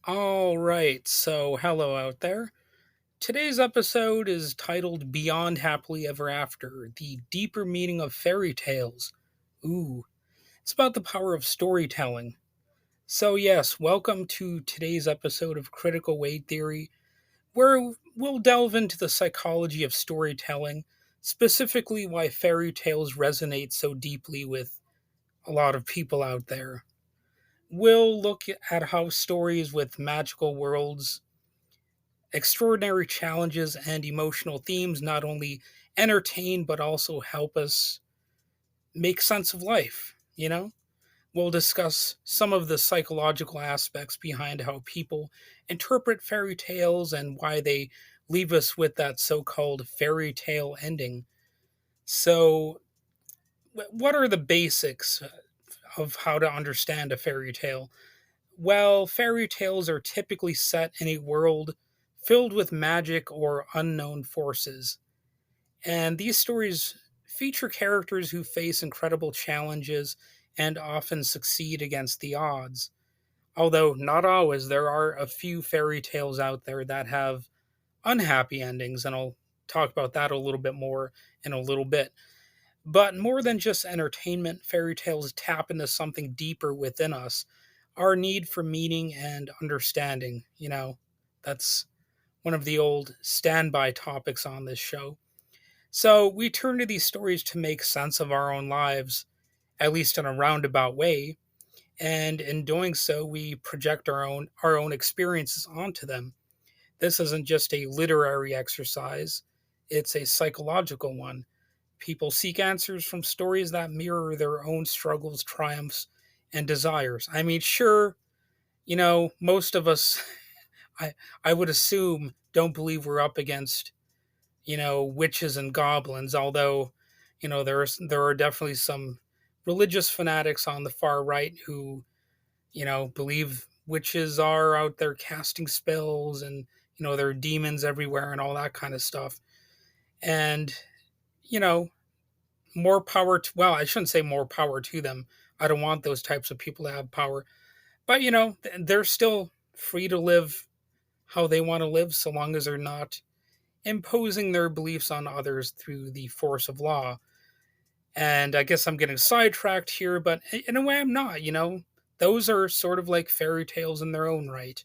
All right, so hello out there. Today's episode is titled Beyond Happily Ever After, the deeper meaning of fairy tales. Ooh, it's about the power of storytelling. So, yes, welcome to today's episode of Critical Weight Theory, where we'll delve into the psychology of storytelling, specifically why fairy tales resonate so deeply with a lot of people out there. We'll look at how stories with magical worlds, extraordinary challenges, and emotional themes not only entertain but also help us make sense of life, you know? We'll discuss some of the psychological aspects behind how people interpret fairy tales and why they leave us with that so called fairy tale ending. So, what are the basics of how to understand a fairy tale? Well, fairy tales are typically set in a world filled with magic or unknown forces. And these stories feature characters who face incredible challenges and often succeed against the odds. Although not always, there are a few fairy tales out there that have unhappy endings, and I'll talk about that a little bit more in a little bit. But more than just entertainment, fairy tales tap into something deeper within us, our need for meaning and understanding. That's one of the old standby topics on this show. So we turn to these stories to make sense of our own lives, at least in a roundabout way, and in doing so, we project our own experiences onto them. This isn't just a literary exercise; it's a psychological one. People seek answers from stories that mirror their own struggles, triumphs, and desires. I mean, sure, most of us, I would assume, don't believe we're up against witches and goblins. Although, there are definitely some religious fanatics on the far right who believe witches are out there casting spells and there are demons everywhere and all that kind of stuff. And you know, more power to, well, I shouldn't say more power to them. I don't want those types of people to have power, but they're still free to live how they want to live so long as they're not imposing their beliefs on others through the force of law. And I guess I'm getting sidetracked here, but in a way I'm not, Those are sort of like fairy tales in their own right.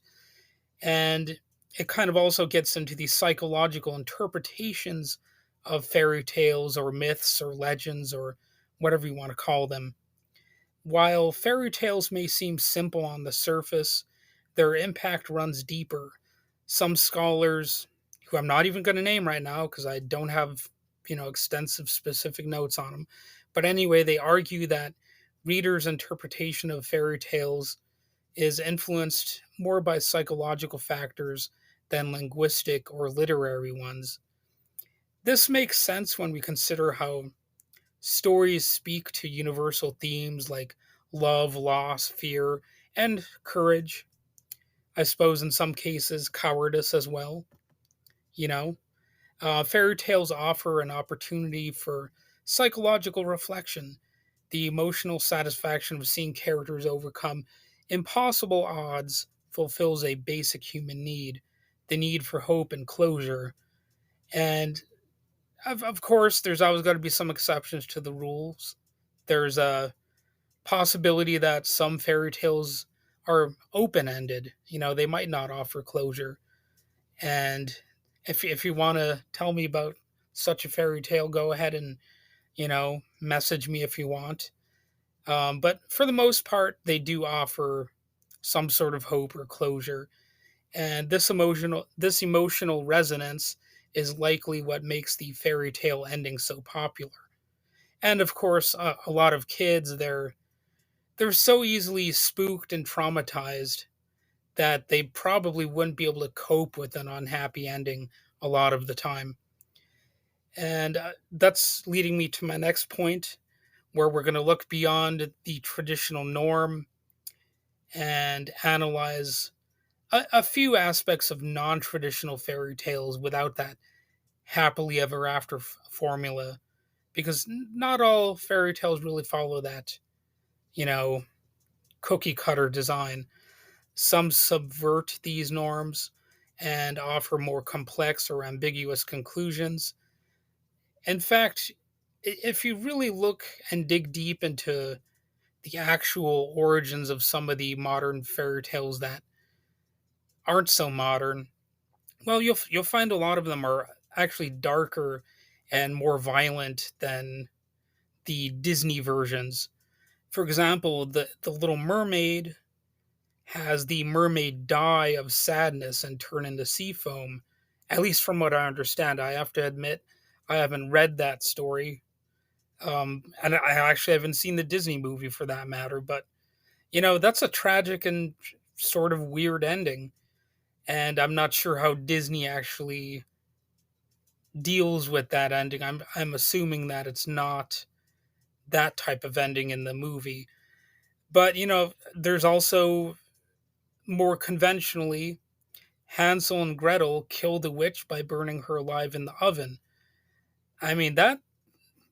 And it kind of also gets into the psychological interpretations of fairy tales or myths or legends or whatever you want to call them. While fairy tales may seem simple on the surface, their impact runs deeper. Some scholars, who I'm not even going to name right now because I don't have, extensive specific notes on them, but anyway, they argue that readers' interpretation of fairy tales is influenced more by psychological factors than linguistic or literary ones. This makes sense when we consider how stories speak to universal themes like love, loss, fear, and courage. I suppose in some cases, cowardice as well. You know, Fairy tales offer an opportunity for psychological reflection, the emotional satisfaction of seeing characters overcome impossible odds fulfills a basic human need, the need for hope and closure. And of course, there's always got to be some exceptions to the rules. There's a possibility that some fairy tales are open ended. They might not offer closure. And if you want to tell me about such a fairy tale, go ahead and, message me if you want. But for the most part, they do offer some sort of hope or closure. And this emotional resonance is likely what makes the fairy tale ending so popular. And of course, a lot of kids they're so easily spooked and traumatized that they probably wouldn't be able to cope with an unhappy ending a lot of the time. And that's leading me to my next point, where we're going to look beyond the traditional norm and analyze a few aspects of non traditional fairy tales without that happily ever after formula. Because not all fairy tales really follow that, you know, cookie cutter design. Some subvert these norms and offer more complex or ambiguous conclusions. In fact, if you really look and dig deep into the actual origins of some of the modern fairy tales that aren't so modern, well, you'll find a lot of them are actually darker and more violent than the Disney versions. For example, the Little Mermaid has the mermaid die of sadness and turn into sea foam. At least from what I understand, I have to admit I haven't read that story, and I actually haven't seen the Disney movie for that matter. But that's a tragic and sort of weird ending, and I'm not sure how Disney actually deals with that ending. I'm assuming that it's not that type of ending in the movie. But there's also more conventionally Hansel and Gretel kill the witch by burning her alive in the oven. I mean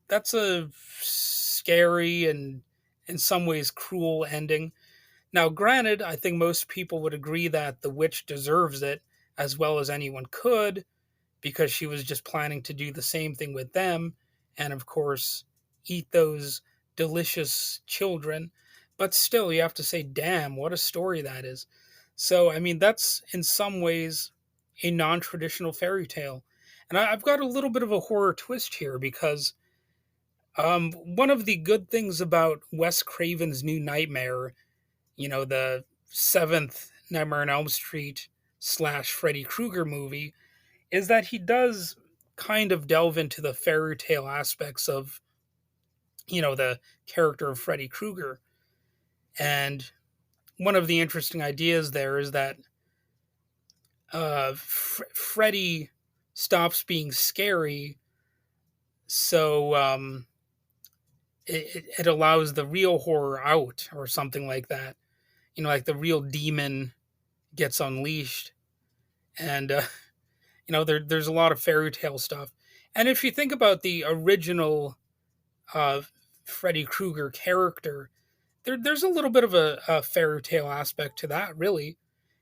that's a scary and in some ways cruel ending. Now, granted, I think most people would agree that the witch deserves it as well as anyone could, because she was just planning to do the same thing with them and, of course, eat those delicious children. But still, you have to say, damn, what a story that is. So, I mean, that's in some ways a non traditional fairy tale. And I've got a little bit of a horror twist here because one of the good things about Wes Craven's New Nightmare, the seventh Nightmare on Elm Street slash Freddy Krueger movie, is that he does kind of delve into the fairy tale aspects of, the character of Freddy Krueger. And one of the interesting ideas there is that Freddy stops being scary, so it allows the real horror out, or something like that. Like the real demon gets unleashed. And, there's a lot of fairy tale stuff. And if you think about the original uh, Freddy Krueger character, there's a little bit of a fairy tale aspect to that, really.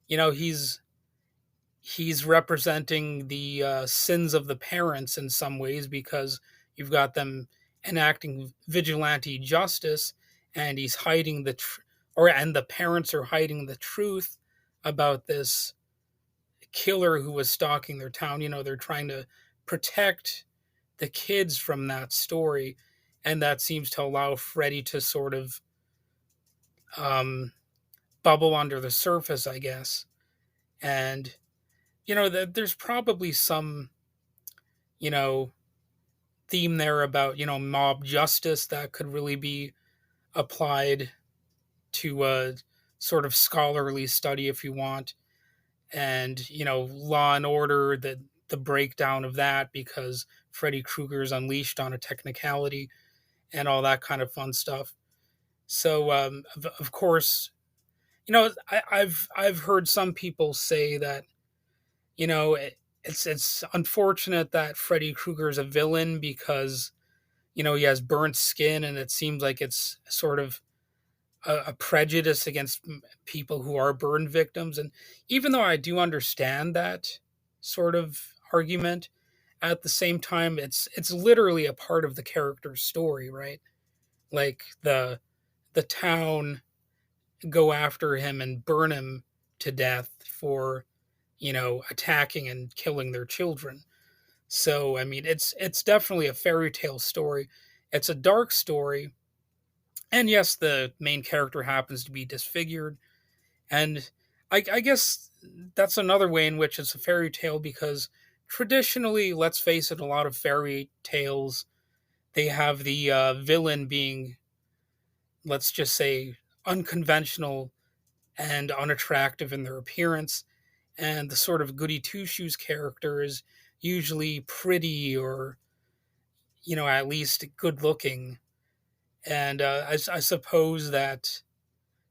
He's representing the sins of the parents in some ways, because you've got them enacting vigilante justice, and he's hiding and the parents are hiding the truth about this killer who was stalking their town. They're trying to protect the kids from that story, and that seems to allow Freddy to sort of um, bubble under the surface, I guess. And there's probably some you know theme there about mob justice that could really be applied to a sort of scholarly study, if you want. And law and order, the breakdown of that, because Freddy Krueger is unleashed on a technicality and all that kind of fun stuff. So of course, I've heard some people say that it's unfortunate that Freddy Krueger is a villain, because he has burnt skin, and it seems like it's sort of a prejudice against people who are burn victims. And even though I do understand that sort of argument, at the same time, it's literally a part of the character's story, right? Like the town go after him and burn him to death for attacking and killing their children. So I mean, it's definitely a fairy tale story. It's a dark story, and yes, the main character happens to be disfigured. And I guess that's another way in which it's a fairy tale, because traditionally, let's face it, a lot of fairy tales, they have the villain being, let's just say, unconventional and unattractive in their appearance, and the sort of goody two shoes character is usually pretty, or at least good looking. And I suppose that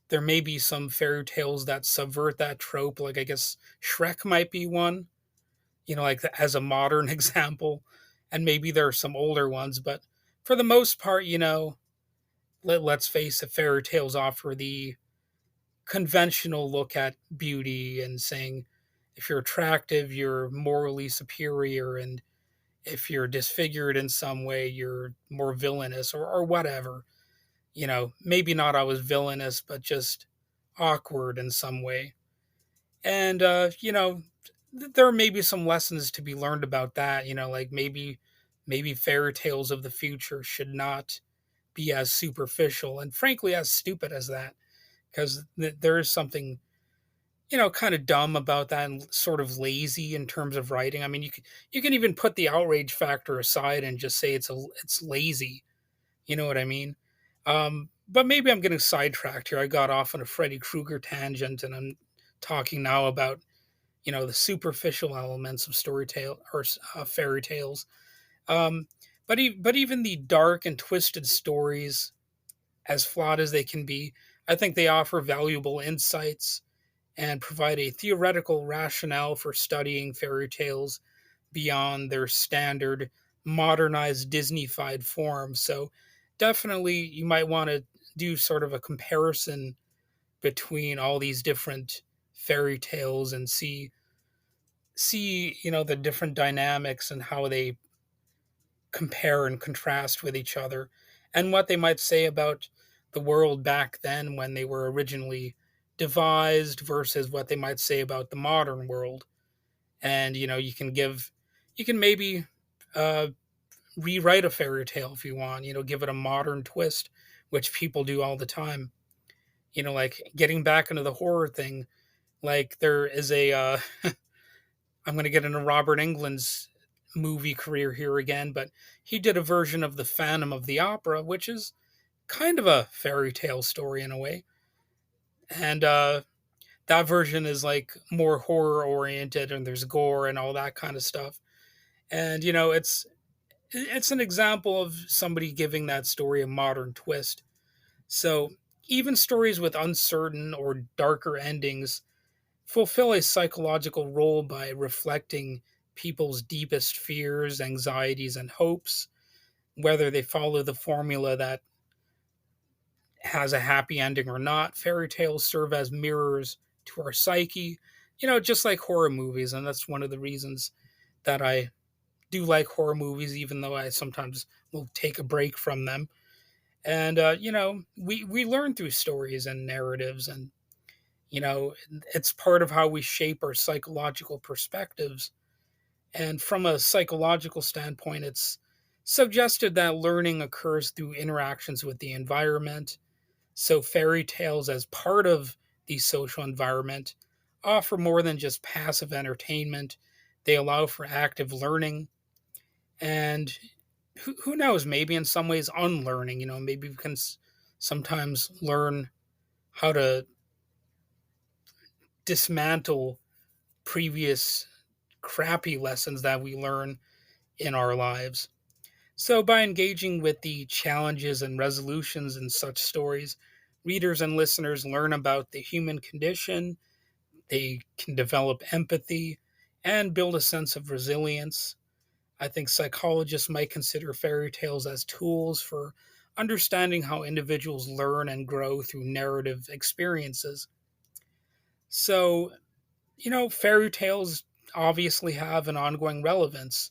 there may be some fairy tales that subvert that trope. Like, I guess Shrek might be one, like as a modern example. And maybe there are some older ones, but for the most part, let's face it, fairy tales offer the conventional look at beauty and saying if you're attractive, you're morally superior, and if you're disfigured in some way, you're more villainous or whatever. Maybe not always villainous, but just awkward in some way. And, there may be some lessons to be learned about that, like maybe fairy tales of the future should not be as superficial and frankly as stupid as that, because there is something kind of dumb about that and sort of lazy in terms of writing. I mean, you can even put the outrage factor aside and just say it's lazy. You know what I mean? But maybe I'm getting sidetracked here. I got off on a Freddy Krueger tangent, and I'm talking now about the superficial elements of storytale or fairy tales. Um, but even the dark and twisted stories, as flawed as they can be, I think they offer valuable insights and provide a theoretical rationale for studying fairy tales beyond their standard modernized Disneyfied form. So definitely you might want to do sort of a comparison between all these different fairy tales and see the different dynamics and how they compare and contrast with each other and what they might say about the world back then when they were originally devised versus what they might say about the modern world. And you can maybe uh, rewrite a fairy tale if you want, give it a modern twist, which people do all the time. Like getting back into the horror thing, like there is I'm going to get into Robert Englund's movie career here again, but he did a version of The Phantom of the Opera, which is kind of a fairy tale story in a way. And that version is like more horror oriented and there's gore and all that kind of stuff. And it's an example of somebody giving that story a modern twist. So even stories with uncertain or darker endings fulfill a psychological role by reflecting people's deepest fears, anxieties, and hopes, whether they follow the formula that has a happy ending or not. Fairy tales serve as mirrors to our psyche, just like horror movies. And that's one of the reasons that I do like horror movies, even though I sometimes will take a break from them. And, we learn through stories and narratives, and, it's part of how we shape our psychological perspectives. And from a psychological standpoint, it's suggested that learning occurs through interactions with the environment. So, fairy tales, as part of the social environment, offer more than just passive entertainment. They allow for active learning. And who knows, maybe in some ways unlearning, maybe we can sometimes learn how to dismantle previous crappy lessons that we learn in our lives. So, by engaging with the challenges and resolutions in such stories, readers and listeners learn about the human condition, they can develop empathy, and build a sense of resilience. I think psychologists might consider fairy tales as tools for understanding how individuals learn and grow through narrative experiences. So, fairy tales obviously have an ongoing relevance.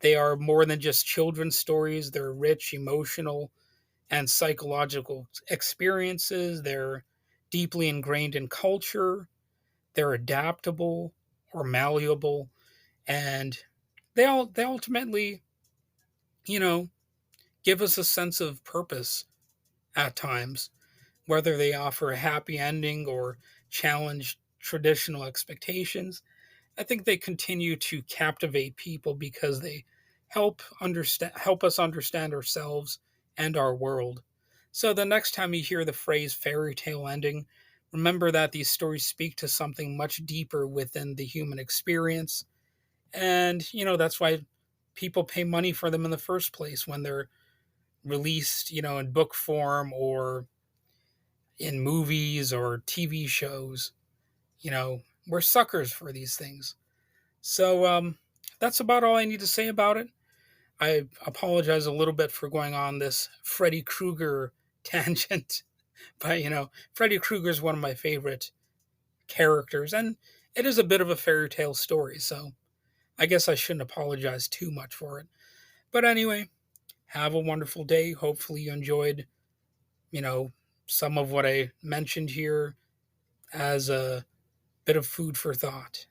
They are more than just children's stories, they're rich, emotional, and psychological experiences. They're deeply ingrained in culture, they're adaptable or malleable, and they ultimately, you know, give us a sense of purpose at times, whether they offer a happy ending or challenge traditional expectations. I think they continue to captivate people because they help us understand ourselves and our world. So the next time you hear the phrase fairy tale ending, remember that these stories speak to something much deeper within the human experience. And, that's why people pay money for them in the first place when they're released, in book form or in movies or TV shows. We're suckers for these things. So that's about all I need to say about it. I apologize a little bit for going on this Freddy Krueger tangent. But, Freddy Krueger is one of my favorite characters, and it is a bit of a fairy tale story, so I guess I shouldn't apologize too much for it. But anyway, have a wonderful day. Hopefully, you enjoyed, you know, some of what I mentioned here as a bit of food for thought.